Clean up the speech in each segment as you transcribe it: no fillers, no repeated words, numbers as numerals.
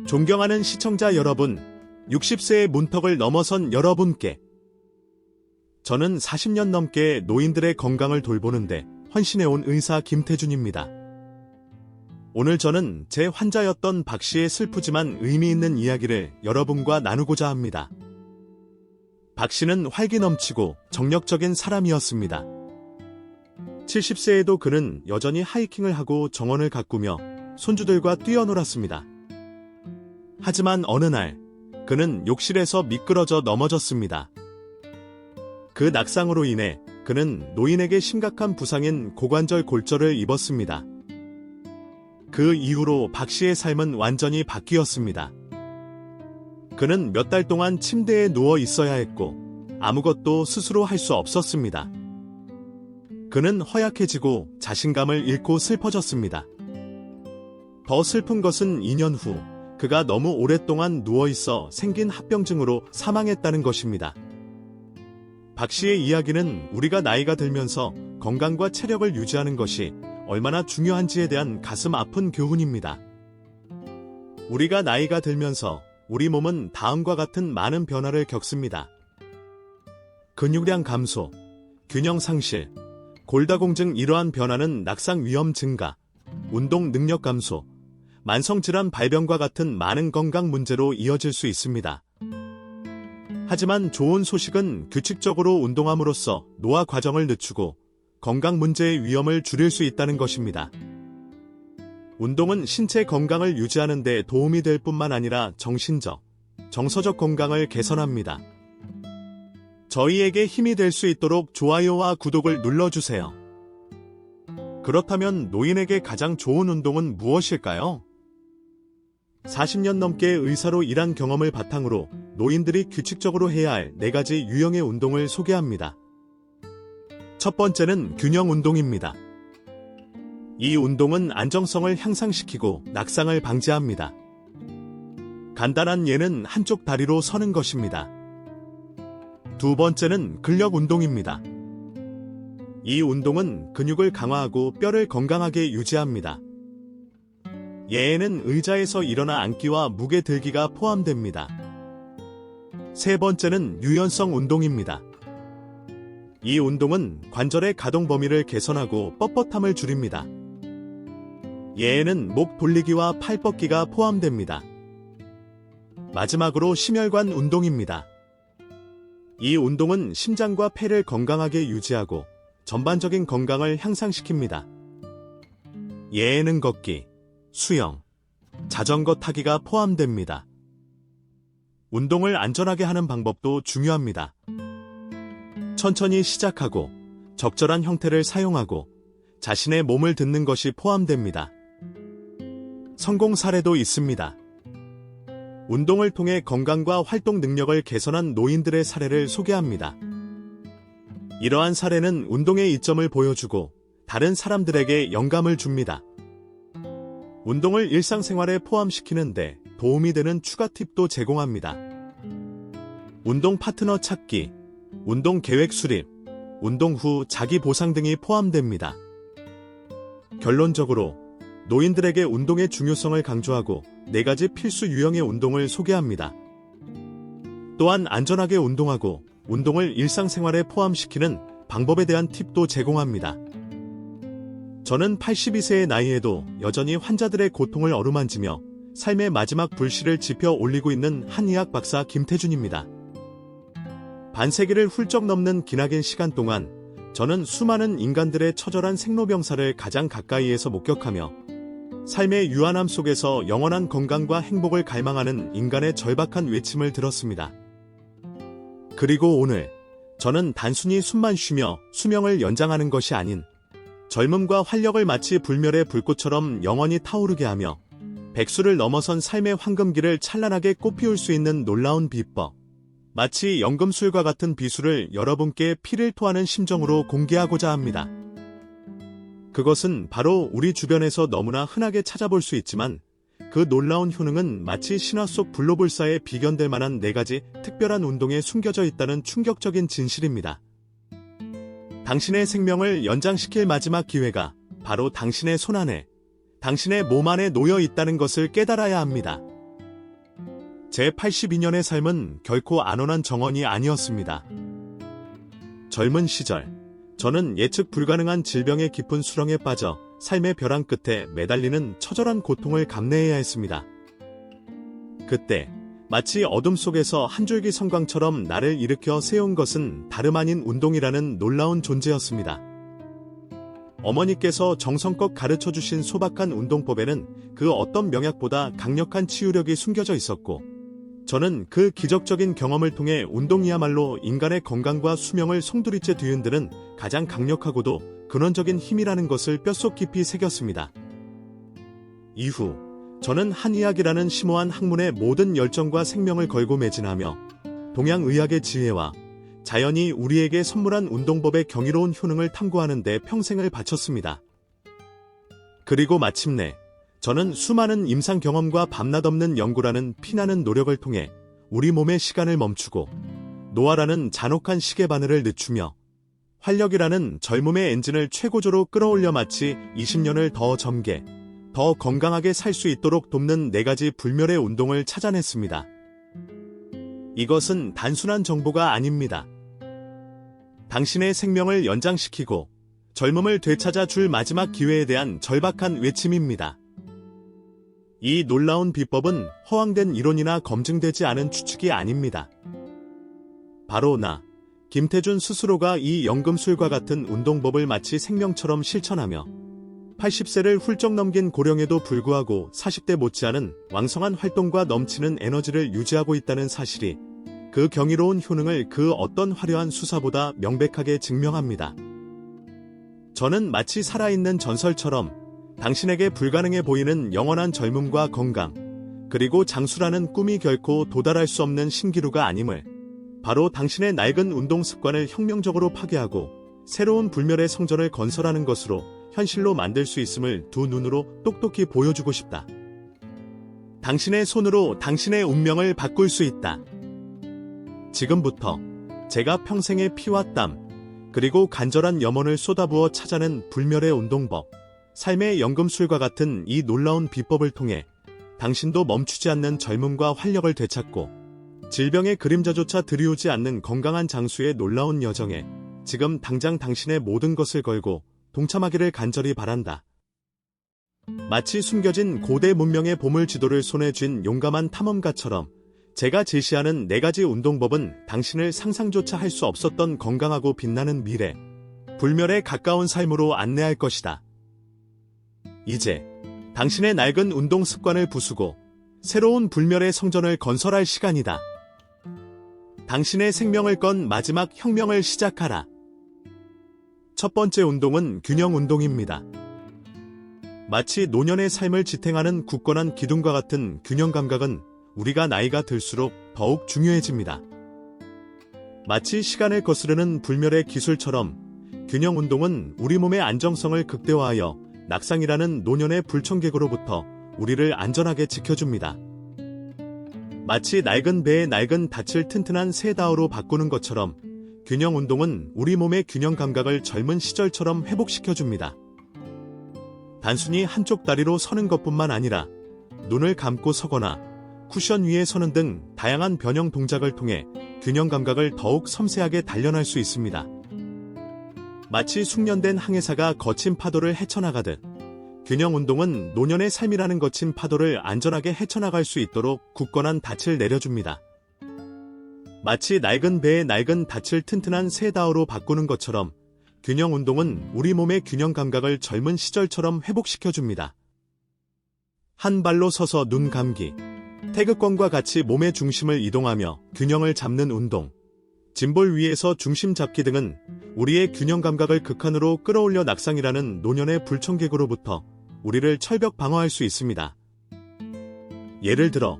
존경하는 시청자 여러분, 60세의 문턱을 넘어선 여러분께 저는 40년 넘게 노인들의 건강을 돌보는데 헌신해온 의사 김태준입니다. 오늘 저는 제 환자였던 박 씨의 슬프지만 의미 있는 이야기를 여러분과 나누고자 합니다. 박 씨는 활기 넘치고 정력적인 사람이었습니다. 70세에도 그는 여전히 하이킹을 하고 정원을 가꾸며 손주들과 뛰어놀았습니다. 하지만 어느 날 그는 욕실에서 미끄러져 넘어졌습니다. 그 낙상으로 인해 그는 노인에게 심각한 부상인 고관절 골절을 입었습니다. 그 이후로 박 씨의 삶은 완전히 바뀌었습니다. 그는 몇 달 동안 침대에 누워 있어야 했고 아무것도 스스로 할 수 없었습니다. 그는 허약해지고 자신감을 잃고 슬퍼졌습니다. 더 슬픈 것은 2년 후 그가 너무 오랫동안 누워있어 생긴 합병증으로 사망했다는 것입니다. 박 씨의 이야기는 우리가 나이가 들면서 건강과 체력을 유지하는 것이 얼마나 중요한지에 대한 가슴 아픈 교훈입니다. 우리가 나이가 들면서 우리 몸은 다음과 같은 많은 변화를 겪습니다. 근육량 감소, 균형 상실, 골다공증. 이러한 변화는 낙상 위험 증가, 운동 능력 감소, 만성질환 발병과 같은 많은 건강 문제로 이어질 수 있습니다. 하지만 좋은 소식은 규칙적으로 운동함으로써 노화 과정을 늦추고 건강 문제의 위험을 줄일 수 있다는 것입니다. 운동은 신체 건강을 유지하는 데 도움이 될 뿐만 아니라 정신적, 정서적 건강을 개선합니다. 저희에게 힘이 될 수 있도록 좋아요와 구독을 눌러주세요. 그렇다면 노인에게 가장 좋은 운동은 무엇일까요? 40년 넘게 의사로 일한 경험을 바탕으로 노인들이 규칙적으로 해야 할 4가지 유형의 운동을 소개합니다. 첫 번째는 균형 운동입니다. 이 운동은 안정성을 향상시키고 낙상을 방지합니다. 간단한 예는 한쪽 다리로 서는 것입니다. 두 번째는 근력 운동입니다. 이 운동은 근육을 강화하고 뼈를 건강하게 유지합니다. 예에는 의자에서 일어나 앉기와 무게 들기가 포함됩니다. 세 번째는 유연성 운동입니다. 이 운동은 관절의 가동 범위를 개선하고 뻣뻣함을 줄입니다. 예에는 목 돌리기와 팔 뻗기가 포함됩니다. 마지막으로 심혈관 운동입니다. 이 운동은 심장과 폐를 건강하게 유지하고 전반적인 건강을 향상시킵니다. 예에는 걷기, 수영, 자전거 타기가 포함됩니다. 운동을 안전하게 하는 방법도 중요합니다. 천천히 시작하고 적절한 형태를 사용하고 자신의 몸을 듣는 것이 포함됩니다. 성공 사례도 있습니다. 운동을 통해 건강과 활동 능력을 개선한 노인들의 사례를 소개합니다. 이러한 사례는 운동의 이점을 보여주고 다른 사람들에게 영감을 줍니다. 운동을 일상생활에 포함시키는데 도움이 되는 추가 팁도 제공합니다. 운동 파트너 찾기, 운동 계획 수립, 운동 후 자기 보상 등이 포함됩니다. 결론적으로 노인들에게 운동의 중요성을 강조하고 4가지 필수 유형의 운동을 소개합니다. 또한 안전하게 운동하고 운동을 일상생활에 포함시키는 방법에 대한 팁도 제공합니다. 저는 82세의 나이에도 여전히 환자들의 고통을 어루만지며 삶의 마지막 불씨를 지펴 올리고 있는 한의학 박사 김태준입니다. 반세기를 훌쩍 넘는 기나긴 시간 동안 저는 수많은 인간들의 처절한 생로병사를 가장 가까이에서 목격하며 삶의 유한함 속에서 영원한 건강과 행복을 갈망하는 인간의 절박한 외침을 들었습니다. 그리고 오늘 저는 단순히 숨만 쉬며 수명을 연장하는 것이 아닌 젊음과 활력을 마치 불멸의 불꽃처럼 영원히 타오르게 하며 백수를 넘어선 삶의 황금기를 찬란하게 꽃피울 수 있는 놀라운 비법, 마치 연금술과 같은 비수를 여러분께 피를 토하는 심정으로 공개하고자 합니다. 그것은 바로 우리 주변에서 너무나 흔하게 찾아볼 수 있지만 그 놀라운 효능은 마치 신화 속 불로불사에 비견될 만한 4가지 특별한 운동에 숨겨져 있다는 충격적인 진실입니다. 당신의 생명을 연장시킬 마지막 기회가 바로 당신의 손 안에, 당신의 몸 안에 놓여 있다는 것을 깨달아야 합니다. 제 82년의 삶은 결코 안온한 정원이 아니었습니다. 젊은 시절, 저는 예측 불가능한 질병의 깊은 수렁에 빠져 삶의 벼랑 끝에 매달리는 처절한 고통을 감내해야 했습니다. 그때 마치 어둠 속에서 한 줄기 성광처럼 나를 일으켜 세운 것은 다름 아닌 운동이라는 놀라운 존재였습니다. 어머니께서 정성껏 가르쳐주신 소박한 운동법에는 그 어떤 명약보다 강력한 치유력이 숨겨져 있었고, 저는 그 기적적인 경험을 통해 운동이야말로 인간의 건강과 수명을 송두리째 뒤흔드는 가장 강력하고도 근원적인 힘이라는 것을 뼛속 깊이 새겼습니다. 이후 저는 한의학이라는 심오한 학문에 모든 열정과 생명을 걸고 매진하며 동양의학의 지혜와 자연이 우리에게 선물한 운동법의 경이로운 효능을 탐구하는 데 평생을 바쳤습니다. 그리고 마침내 저는 수많은 임상 경험과 밤낮 없는 연구라는 피나는 노력을 통해 우리 몸의 시간을 멈추고 노화라는 잔혹한 시계 바늘을 늦추며 활력이라는 젊음의 엔진을 최고조로 끌어올려 마치 20년을 더 젊게, 더 건강하게 살 수 있도록 돕는 4가지 불멸의 운동을 찾아냈습니다. 이것은 단순한 정보가 아닙니다. 당신의 생명을 연장시키고 젊음을 되찾아 줄 마지막 기회에 대한 절박한 외침입니다. 이 놀라운 비법은 허황된 이론이나 검증되지 않은 추측이 아닙니다. 바로 나, 김태준 스스로가 이 연금술과 같은 운동법을 마치 생명처럼 실천하며 80세를 훌쩍 넘긴 고령에도 불구하고 40대 못지않은 왕성한 활동과 넘치는 에너지를 유지하고 있다는 사실이 그 경이로운 효능을 그 어떤 화려한 수사보다 명백하게 증명합니다. 저는 마치 살아있는 전설처럼 당신에게 불가능해 보이는 영원한 젊음과 건강, 그리고 장수라는 꿈이 결코 도달할 수 없는 신기루가 아님을, 바로 당신의 낡은 운동 습관을 혁명적으로 파괴하고 새로운 불멸의 성전을 건설하는 것으로 현실로 만들 수 있음을 두 눈으로 똑똑히 보여주고 싶다. 당신의 손으로 당신의 운명을 바꿀 수 있다. 지금부터 제가 평생의 피와 땀, 그리고 간절한 염원을 쏟아부어 찾아낸 불멸의 운동법, 삶의 연금술과 같은 이 놀라운 비법을 통해 당신도 멈추지 않는 젊음과 활력을 되찾고 질병의 그림자조차 들이오지 않는 건강한 장수의 놀라운 여정에 지금 당장 당신의 모든 것을 걸고 동참하기를 간절히 바란다. 마치 숨겨진 고대 문명의 보물 지도를 손에 쥔 용감한 탐험가처럼 제가 제시하는 4가지 운동법은 당신을 상상조차 할 수 없었던 건강하고 빛나는 미래, 불멸에 가까운 삶으로 안내할 것이다. 이제 당신의 낡은 운동 습관을 부수고 새로운 불멸의 성전을 건설할 시간이다. 당신의 생명을 건 마지막 혁명을 시작하라. 첫 번째 운동은 균형 운동입니다. 마치 노년의 삶을 지탱하는 굳건한 기둥과 같은 균형 감각은 우리가 나이가 들수록 더욱 중요해집니다. 마치 시간을 거스르는 불멸의 기술처럼 균형 운동은 우리 몸의 안정성을 극대화하여 낙상이라는 노년의 불청객으로부터 우리를 안전하게 지켜줍니다. 마치 낡은 배의 낡은 닻을 튼튼한 새 다우로 바꾸는 것처럼 균형 운동은 우리 몸의 균형 감각을 젊은 시절처럼 회복시켜줍니다. 단순히 한쪽 다리로 서는 것뿐만 아니라 눈을 감고 서거나 쿠션 위에 서는 등 다양한 변형 동작을 통해 균형 감각을 더욱 섬세하게 단련할 수 있습니다. 마치 숙련된 항해사가 거친 파도를 헤쳐나가듯 균형 운동은 노년의 삶이라는 거친 파도를 안전하게 헤쳐나갈 수 있도록 굳건한 닻을 내려줍니다. 마치 낡은 배의 낡은 닻을 튼튼한 새 다우로 바꾸는 것처럼 균형 운동은 우리 몸의 균형 감각을 젊은 시절처럼 회복시켜줍니다. 한 발로 서서 눈 감기, 태극권과 같이 몸의 중심을 이동하며 균형을 잡는 운동, 짐볼 위에서 중심 잡기 등은 우리의 균형 감각을 극한으로 끌어올려 낙상이라는 노년의 불청객으로부터 우리를 철벽 방어할 수 있습니다. 예를 들어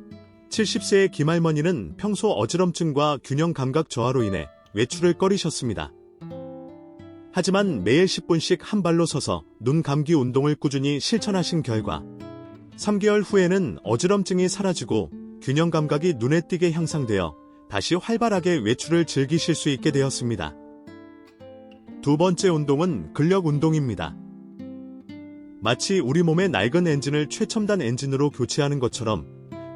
70세의 김할머니는 평소 어지럼증과 균형 감각 저하로 인해 외출을 꺼리셨습니다. 하지만 매일 10분씩 한 발로 서서 눈 감기 운동을 꾸준히 실천하신 결과 3개월 후에는 어지럼증이 사라지고 균형 감각이 눈에 띄게 향상되어 다시 활발하게 외출을 즐기실 수 있게 되었습니다. 두 번째 운동은 근력 운동입니다. 마치 우리 몸의 낡은 엔진을 최첨단 엔진으로 교체하는 것처럼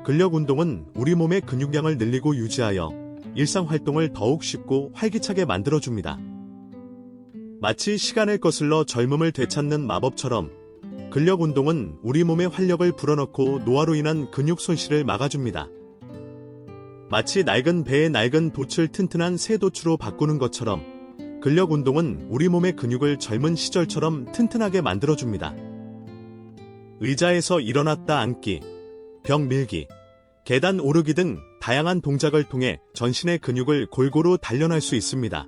근력 운동은 우리 몸의 근육량을 늘리고 유지하여 일상 활동을 더욱 쉽고 활기차게 만들어줍니다. 마치 시간을 거슬러 젊음을 되찾는 마법처럼 근력 운동은 우리 몸의 활력을 불어넣고 노화로 인한 근육 손실을 막아줍니다. 마치 낡은 배의 낡은 돛을 튼튼한 새 돛으로 바꾸는 것처럼 근력 운동은 우리 몸의 근육을 젊은 시절처럼 튼튼하게 만들어줍니다. 의자에서 일어났다 앉기, 벽 밀기, 계단 오르기 등 다양한 동작을 통해 전신의 근육을 골고루 단련할 수 있습니다.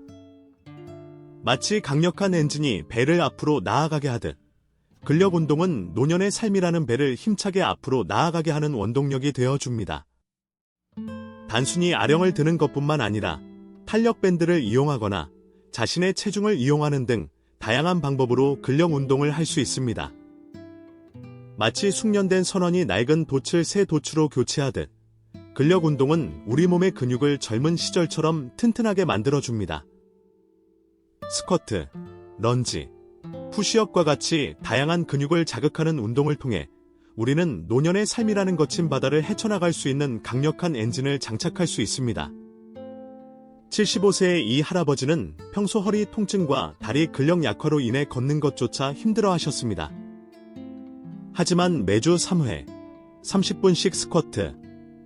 마치 강력한 엔진이 배를 앞으로 나아가게 하듯 근력 운동은 노년의 삶이라는 배를 힘차게 앞으로 나아가게 하는 원동력이 되어줍니다. 단순히 아령을 드는 것뿐만 아니라 탄력 밴드를 이용하거나 자신의 체중을 이용하는 등 다양한 방법으로 근력 운동을 할 수 있습니다. 마치 숙련된 선원이 낡은 돛을 새 돛으로 교체하듯 근력 운동은 우리 몸의 근육을 젊은 시절처럼 튼튼하게 만들어줍니다. 스쿼트, 런지, 푸시업과 같이 다양한 근육을 자극하는 운동을 통해 우리는 노년의 삶이라는 거친 바다를 헤쳐나갈 수 있는 강력한 엔진을 장착할 수 있습니다. 75세의 이 할아버지는 평소 허리 통증과 다리 근력 약화로 인해 걷는 것조차 힘들어 하셨습니다. 하지만 매주 3회, 30분씩 스쿼트,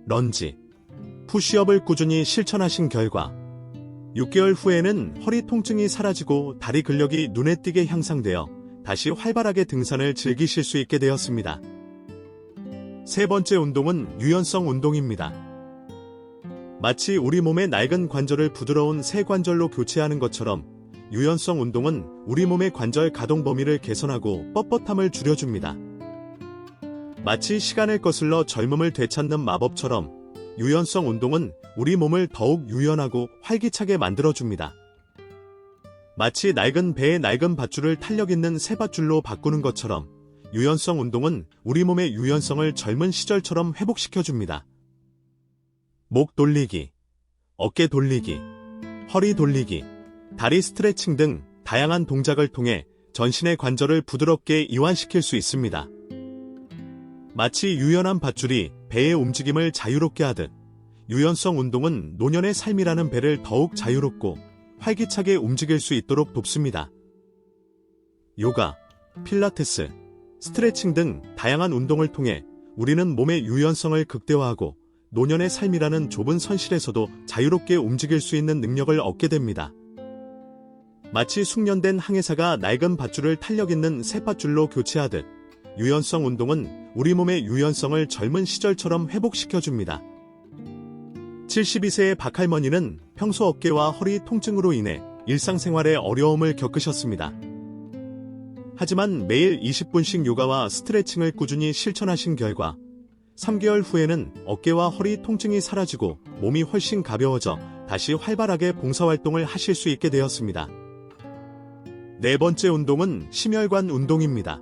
런지, 푸시업을 꾸준히 실천하신 결과 6개월 후에는 허리 통증이 사라지고 다리 근력이 눈에 띄게 향상되어 다시 활발하게 등산을 즐기실 수 있게 되었습니다. 세 번째 운동은 유연성 운동입니다. 마치 우리 몸의 낡은 관절을 부드러운 새 관절로 교체하는 것처럼 유연성 운동은 우리 몸의 관절 가동 범위를 개선하고 뻣뻣함을 줄여줍니다. 마치 시간을 거슬러 젊음을 되찾는 마법처럼 유연성 운동은 우리 몸을 더욱 유연하고 활기차게 만들어줍니다. 마치 낡은 배의 낡은 밧줄을 탄력 있는 새 밧줄로 바꾸는 것처럼 유연성 운동은 우리 몸의 유연성을 젊은 시절처럼 회복시켜줍니다. 목 돌리기, 어깨 돌리기, 허리 돌리기, 다리 스트레칭 등 다양한 동작을 통해 전신의 관절을 부드럽게 이완시킬 수 있습니다. 마치 유연한 밧줄이 배의 움직임을 자유롭게 하듯 유연성 운동은 노년의 삶이라는 배를 더욱 자유롭고 활기차게 움직일 수 있도록 돕습니다. 요가, 필라테스, 스트레칭 등 다양한 운동을 통해 우리는 몸의 유연성을 극대화하고 노년의 삶이라는 좁은 선실에서도 자유롭게 움직일 수 있는 능력을 얻게 됩니다. 마치 숙련된 항해사가 낡은 밧줄을 탄력 있는 새 밧줄로 교체하듯 유연성 운동은 우리 몸의 유연성을 젊은 시절처럼 회복시켜줍니다. 72세의 박할머니는 평소 어깨와 허리 통증으로 인해 일상생활에 어려움을 겪으셨습니다. 하지만 매일 20분씩 요가와 스트레칭을 꾸준히 실천하신 결과 3개월 후에는 어깨와 허리 통증이 사라지고 몸이 훨씬 가벼워져 다시 활발하게 봉사활동을 하실 수 있게 되었습니다. 네 번째 운동은 심혈관 운동입니다.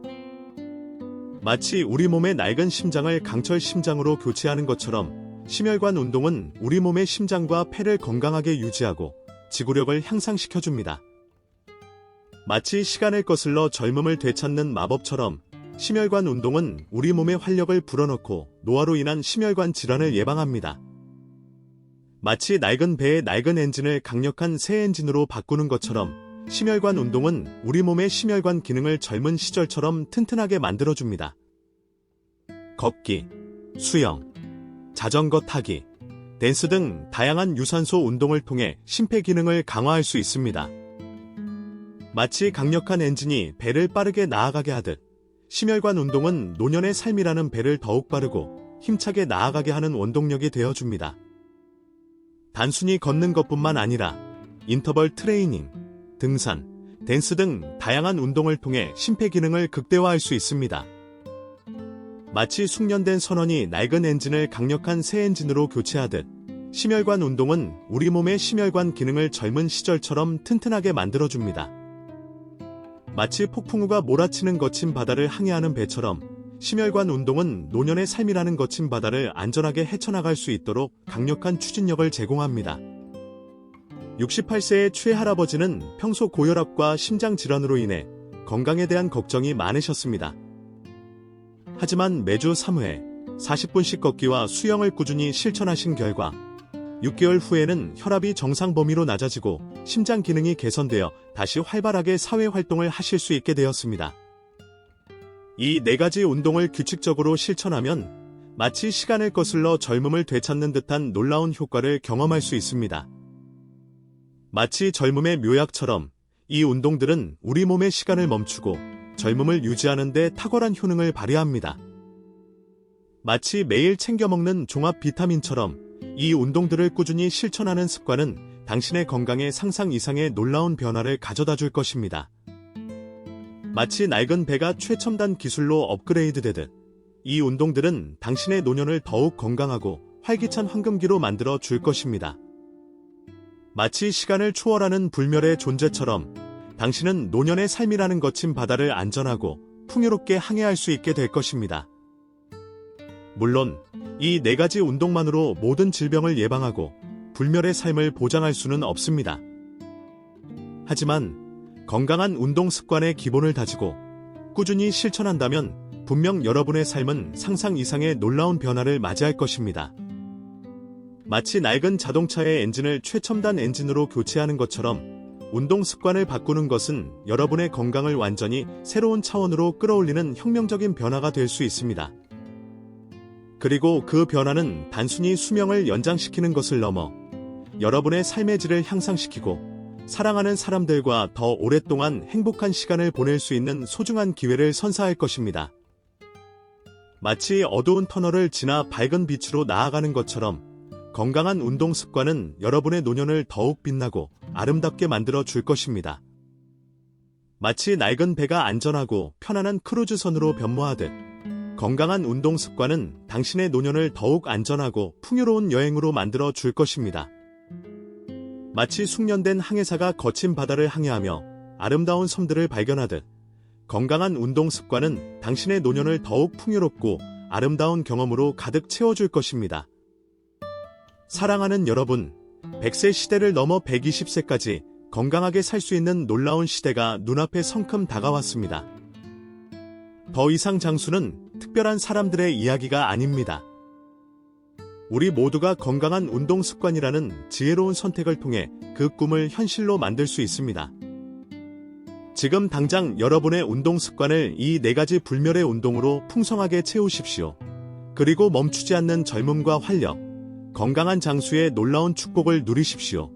마치 우리 몸의 낡은 심장을 강철 심장으로 교체하는 것처럼 심혈관 운동은 우리 몸의 심장과 폐를 건강하게 유지하고 지구력을 향상시켜줍니다. 마치 시간을 거슬러 젊음을 되찾는 마법처럼 심혈관 운동은 우리 몸의 활력을 불어넣고 노화로 인한 심혈관 질환을 예방합니다. 마치 낡은 배의 낡은 엔진을 강력한 새 엔진으로 바꾸는 것처럼 심혈관 운동은 우리 몸의 심혈관 기능을 젊은 시절처럼 튼튼하게 만들어줍니다. 걷기, 수영, 자전거 타기, 댄스 등 다양한 유산소 운동을 통해 심폐기능을 강화할 수 있습니다. 마치 강력한 엔진이 배를 빠르게 나아가게 하듯 심혈관 운동은 노년의 삶이라는 배를 더욱 빠르고 힘차게 나아가게 하는 원동력이 되어줍니다. 단순히 걷는 것뿐만 아니라 인터벌 트레이닝, 등산, 댄스 등 다양한 운동을 통해 심폐기능을 극대화할 수 있습니다. 마치 숙련된 선원이 낡은 엔진을 강력한 새 엔진으로 교체하듯 심혈관 운동은 우리 몸의 심혈관 기능을 젊은 시절처럼 튼튼하게 만들어줍니다. 마치 폭풍우가 몰아치는 거친 바다를 항해하는 배처럼 심혈관 운동은 노년의 삶이라는 거친 바다를 안전하게 헤쳐나갈 수 있도록 강력한 추진력을 제공합니다. 68세의 최할아버지는 평소 고혈압과 심장질환으로 인해 건강에 대한 걱정이 많으셨습니다. 하지만 매주 3회, 40분씩 걷기와 수영을 꾸준히 실천하신 결과 6개월 후에는 혈압이 정상 범위로 낮아지고 심장 기능이 개선되어 다시 활발하게 사회 활동을 하실 수 있게 되었습니다. 이 4가지 운동을 규칙적으로 실천하면 마치 시간을 거슬러 젊음을 되찾는 듯한 놀라운 효과를 경험할 수 있습니다. 마치 젊음의 묘약처럼 이 운동들은 우리 몸의 시간을 멈추고 젊음을 유지하는 데 탁월한 효능을 발휘합니다. 마치 매일 챙겨 먹는 종합 비타민처럼 이 운동들을 꾸준히 실천하는 습관은 당신의 건강에 상상 이상의 놀라운 변화를 가져다 줄 것입니다. 마치 낡은 배가 최첨단 기술로 업그레이드되듯 이 운동들은 당신의 노년을 더욱 건강하고 활기찬 황금기로 만들어 줄 것입니다. 마치 시간을 초월하는 불멸의 존재처럼 당신은 노년의 삶이라는 거친 바다를 안전하고 풍요롭게 항해할 수 있게 될 것입니다. 물론 이 4가지 운동만으로 모든 질병을 예방하고 불멸의 삶을 보장할 수는 없습니다. 하지만 건강한 운동 습관의 기본을 다지고 꾸준히 실천한다면 분명 여러분의 삶은 상상 이상의 놀라운 변화를 맞이할 것입니다. 마치 낡은 자동차의 엔진을 최첨단 엔진으로 교체하는 것처럼 운동 습관을 바꾸는 것은 여러분의 건강을 완전히 새로운 차원으로 끌어올리는 혁명적인 변화가 될 수 있습니다. 그리고 그 변화는 단순히 수명을 연장시키는 것을 넘어 여러분의 삶의 질을 향상시키고 사랑하는 사람들과 더 오랫동안 행복한 시간을 보낼 수 있는 소중한 기회를 선사할 것입니다. 마치 어두운 터널을 지나 밝은 빛으로 나아가는 것처럼 건강한 운동 습관은 여러분의 노년을 더욱 빛나고 아름답게 만들어 줄 것입니다. 마치 낡은 배가 안전하고 편안한 크루즈선으로 변모하듯 건강한 운동 습관은 당신의 노년을 더욱 안전하고 풍요로운 여행으로 만들어 줄 것입니다. 마치 숙련된 항해사가 거친 바다를 항해하며 아름다운 섬들을 발견하듯 건강한 운동 습관은 당신의 노년을 더욱 풍요롭고 아름다운 경험으로 가득 채워줄 것입니다. 사랑하는 여러분, 100세 시대를 넘어 120세까지 건강하게 살 수 있는 놀라운 시대가 눈앞에 성큼 다가왔습니다. 더 이상 장수는 특별한 사람들의 이야기가 아닙니다. 우리 모두가 건강한 운동 습관이라는 지혜로운 선택을 통해 그 꿈을 현실로 만들 수 있습니다. 지금 당장 여러분의 운동 습관을 이 4가지 불멸의 운동으로 풍성하게 채우십시오. 그리고 멈추지 않는 젊음과 활력, 건강한 장수의 놀라운 축복을 누리십시오.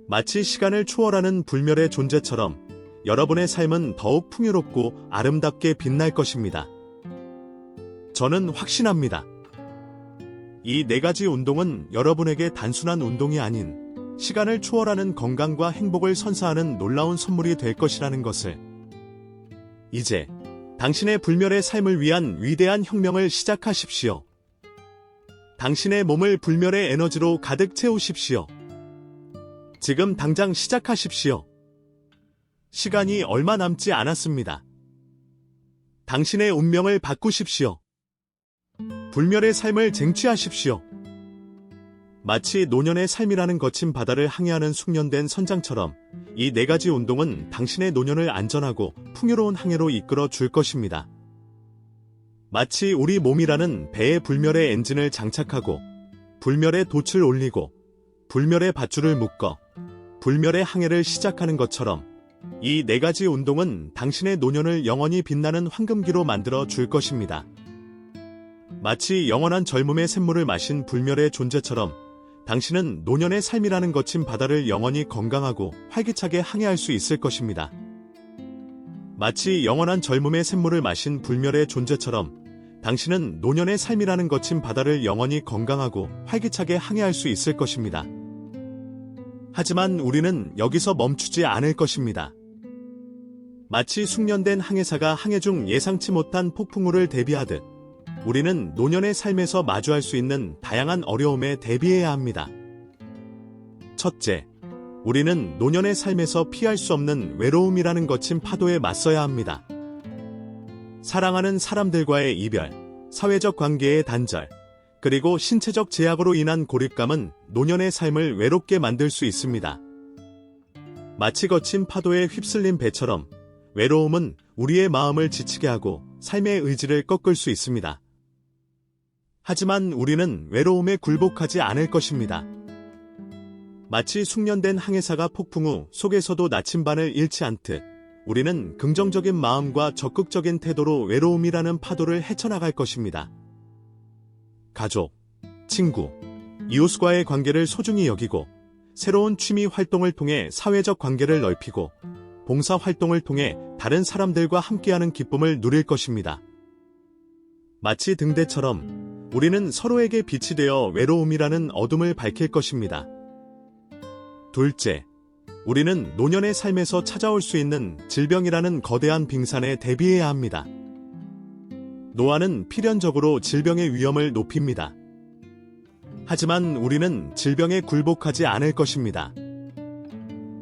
마치 시간을 초월하는 불멸의 존재처럼 여러분의 삶은 더욱 풍요롭고 아름답게 빛날 것입니다. 저는 확신합니다. 이 4가지 운동은 여러분에게 단순한 운동이 아닌 시간을 초월하는 건강과 행복을 선사하는 놀라운 선물이 될 것이라는 것을. 이제 당신의 불멸의 삶을 위한 위대한 혁명을 시작하십시오. 당신의 몸을 불멸의 에너지로 가득 채우십시오. 지금 당장 시작하십시오. 시간이 얼마 남지 않았습니다. 당신의 운명을 바꾸십시오. 불멸의 삶을 쟁취하십시오. 마치 노년의 삶이라는 거친 바다를 항해하는 숙련된 선장처럼 이 4가지 운동은 당신의 노년을 안전하고 풍요로운 항해로 이끌어 줄 것입니다. 마치 우리 몸이라는 배에 불멸의 엔진을 장착하고 불멸의 돛을 올리고 불멸의 밧줄을 묶어 불멸의 항해를 시작하는 것처럼 이 4가지 운동은 당신의 노년을 영원히 빛나는 황금기로 만들어 줄 것입니다. 마치 영원한 젊음의 샘물을 마신 불멸의 존재처럼 당신은 노년의 삶이라는 거친 바다를 영원히 건강하고 활기차게 항해할 수 있을 것입니다. 마치 영원한 젊음의 샘물을 마신 불멸의 존재처럼 당신은 노년의 삶이라는 거친 바다를 영원히 건강하고 활기차게 항해할 수 있을 것입니다. 하지만 우리는 여기서 멈추지 않을 것입니다. 마치 숙련된 항해사가 항해 중 예상치 못한 폭풍우를 대비하듯 우리는 노년의 삶에서 마주할 수 있는 다양한 어려움에 대비해야 합니다. 첫째, 우리는 노년의 삶에서 피할 수 없는 외로움이라는 거친 파도에 맞서야 합니다. 사랑하는 사람들과의 이별, 사회적 관계의 단절, 그리고 신체적 제약으로 인한 고립감은 노년의 삶을 외롭게 만들 수 있습니다. 마치 거친 파도에 휩쓸린 배처럼 외로움은 우리의 마음을 지치게 하고 삶의 의지를 꺾을 수 있습니다. 하지만 우리는 외로움에 굴복하지 않을 것입니다. 마치 숙련된 항해사가 폭풍 후 속에서도 나침반을 잃지 않듯 우리는 긍정적인 마음과 적극적인 태도로 외로움이라는 파도를 헤쳐나갈 것입니다. 가족, 친구, 이웃과의 관계를 소중히 여기고 새로운 취미 활동을 통해 사회적 관계를 넓히고 봉사 활동을 통해 다른 사람들과 함께하는 기쁨을 누릴 것입니다. 마치 등대처럼 우리는 서로에게 빛이 되어 외로움이라는 어둠을 밝힐 것입니다. 둘째, 우리는 노년의 삶에서 찾아올 수 있는 질병이라는 거대한 빙산에 대비해야 합니다. 노화는 필연적으로 질병의 위험을 높입니다. 하지만 우리는 질병에 굴복하지 않을 것입니다.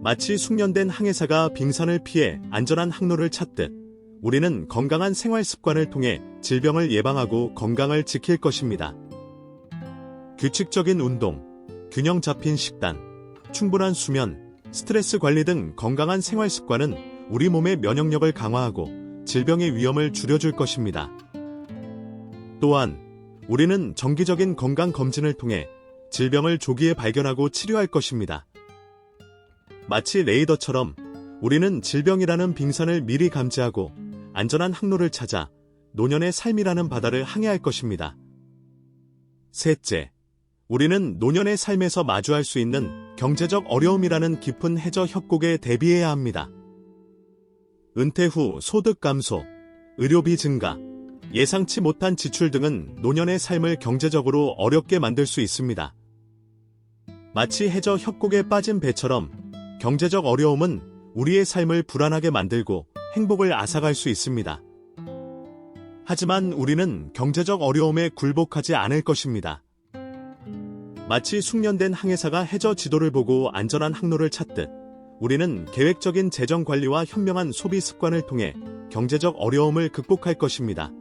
마치 숙련된 항해사가 빙산을 피해 안전한 항로를 찾듯 우리는 건강한 생활 습관을 통해 질병을 예방하고 건강을 지킬 것입니다. 규칙적인 운동, 균형 잡힌 식단, 충분한 수면, 스트레스 관리 등 건강한 생활 습관은 우리 몸의 면역력을 강화하고 질병의 위험을 줄여줄 것입니다. 또한 우리는 정기적인 건강 검진을 통해 질병을 조기에 발견하고 치료할 것입니다. 마치 레이더처럼 우리는 질병이라는 빙산을 미리 감지하고 안전한 항로를 찾아 노년의 삶이라는 바다를 항해할 것입니다. 셋째, 우리는 노년의 삶에서 마주할 수 있는 경제적 어려움이라는 깊은 해저 협곡에 대비해야 합니다. 은퇴 후 소득 감소, 의료비 증가, 예상치 못한 지출 등은 노년의 삶을 경제적으로 어렵게 만들 수 있습니다. 마치 해저 협곡에 빠진 배처럼 경제적 어려움은 우리의 삶을 불안하게 만들고 행복을 앗아갈 수 있습니다. 하지만 우리는 경제적 어려움에 굴복하지 않을 것입니다. 마치 숙련된 항해사가 해저 지도를 보고 안전한 항로를 찾듯 우리는 계획적인 재정 관리와 현명한 소비 습관을 통해 경제적 어려움을 극복할 것입니다.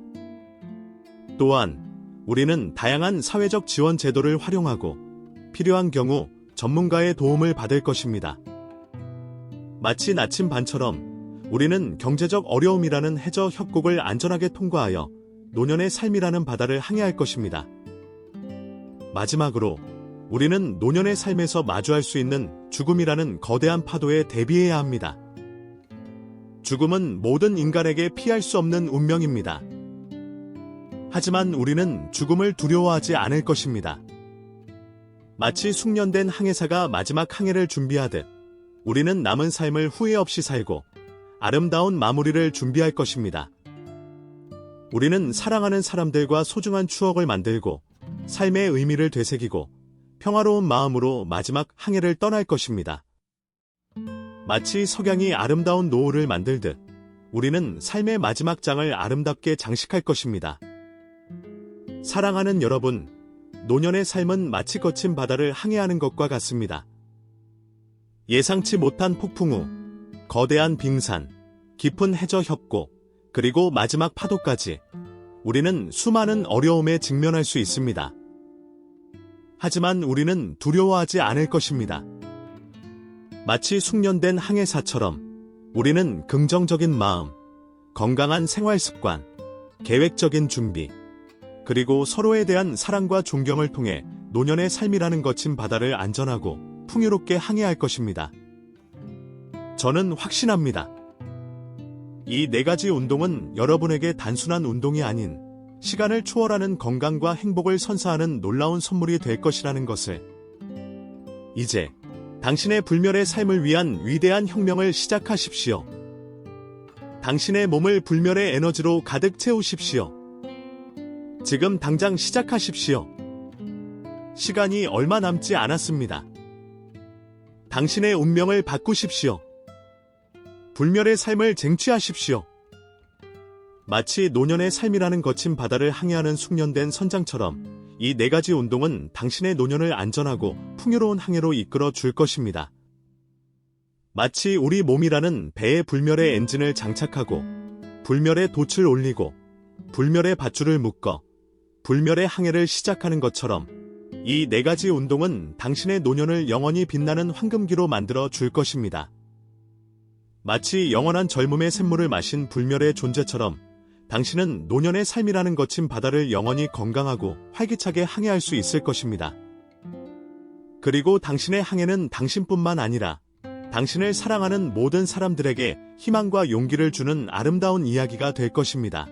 또한 우리는 다양한 사회적 지원 제도를 활용하고 필요한 경우 전문가의 도움을 받을 것입니다. 마치 나침반처럼 우리는 경제적 어려움이라는 해저 협곡을 안전하게 통과하여 노년의 삶이라는 바다를 항해할 것입니다. 마지막으로 우리는 노년의 삶에서 마주할 수 있는 죽음이라는 거대한 파도에 대비해야 합니다. 죽음은 모든 인간에게 피할 수 없는 운명입니다. 하지만 우리는 죽음을 두려워하지 않을 것입니다. 마치 숙련된 항해사가 마지막 항해를 준비하듯 우리는 남은 삶을 후회 없이 살고 아름다운 마무리를 준비할 것입니다. 우리는 사랑하는 사람들과 소중한 추억을 만들고 삶의 의미를 되새기고 평화로운 마음으로 마지막 항해를 떠날 것입니다. 마치 석양이 아름다운 노을을 만들듯 우리는 삶의 마지막 장을 아름답게 장식할 것입니다. 사랑하는 여러분, 노년의 삶은 마치 거친 바다를 항해하는 것과 같습니다. 예상치 못한 폭풍 후, 거대한 빙산, 깊은 해저 협곡, 그리고 마지막 파도까지 우리는 수많은 어려움에 직면할 수 있습니다. 하지만 우리는 두려워하지 않을 것입니다. 마치 숙련된 항해사처럼 우리는 긍정적인 마음, 건강한 생활 습관, 계획적인 준비, 그리고 서로에 대한 사랑과 존경을 통해 노년의 삶이라는 거친 바다를 안전하고 풍요롭게 항해할 것입니다. 저는 확신합니다. 이 4가지 운동은 여러분에게 단순한 운동이 아닌 시간을 초월하는 건강과 행복을 선사하는 놀라운 선물이 될 것이라는 것을. 이제 당신의 불멸의 삶을 위한 위대한 혁명을 시작하십시오. 당신의 몸을 불멸의 에너지로 가득 채우십시오. 지금 당장 시작하십시오. 시간이 얼마 남지 않았습니다. 당신의 운명을 바꾸십시오. 불멸의 삶을 쟁취하십시오. 마치 노년의 삶이라는 거친 바다를 항해하는 숙련된 선장처럼 이 4가지 운동은 당신의 노년을 안전하고 풍요로운 항해로 이끌어 줄 것입니다. 마치 우리 몸이라는 배에 불멸의 엔진을 장착하고 불멸의 돛을 올리고 불멸의 밧줄을 묶어 불멸의 항해를 시작하는 것처럼 이 4가지 운동은 당신의 노년을 영원히 빛나는 황금기로 만들어 줄 것입니다. 마치 영원한 젊음의 샘물을 마신 불멸의 존재처럼 당신은 노년의 삶이라는 거친 바다를 영원히 건강하고 활기차게 항해할 수 있을 것입니다. 그리고 당신의 항해는 당신뿐만 아니라 당신을 사랑하는 모든 사람들에게 희망과 용기를 주는 아름다운 이야기가 될 것입니다.